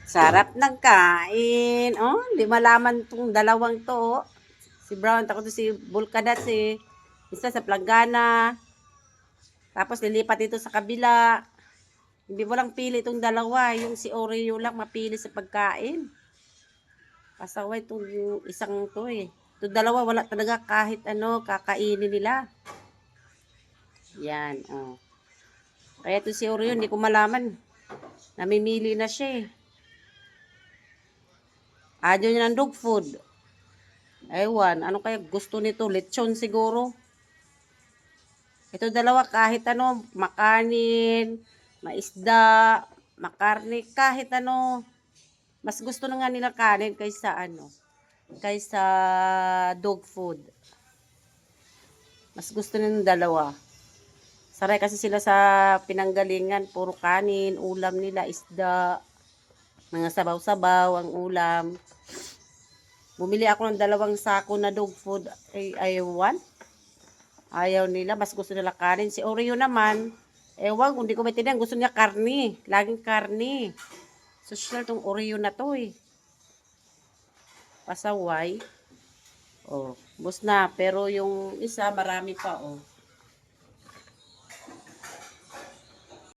Sarap ng kain. Oh, hindi malaman tong dalawang to. Oh. Si Brown, tako to si Bulkadat, si isa sa Planggana. Tapos lilipat dito sa kabila. Hindi mo lang pili itong dalawa. Yung si Oreo lang mapili sa pagkain. Pasaway itong isang to eh. Itong dalawa wala talaga kahit ano kakainin nila. Yan. Oh. Kaya ito si Oreo hindi ko malaman. Namimili na siya eh. Ayaw niya ng dog food. Ewan, ano kaya gusto nito? Lechon siguro. Ito dalawa kahit ano, makanin, maisda, makarne, kahit ano. Mas gusto na nga nila kanin kaysa ano, kaysa dog food. Mas gusto nila ng dalawa. Saray kasi sila sa pinanggalingan, puro kanin, ulam nila, isda, mga sabaw-sabaw ang ulam. Bumili ako ng 2 sako na dog food. Ayaw nila. Mas gusto nila kanin. Si Oreo naman, ewan, hindi ko maintindihan. Gusto niya karni. Laging karni. Social tong Oreo na to eh. Pasaway. Oh, bus na. Pero yung isa, marami pa oh.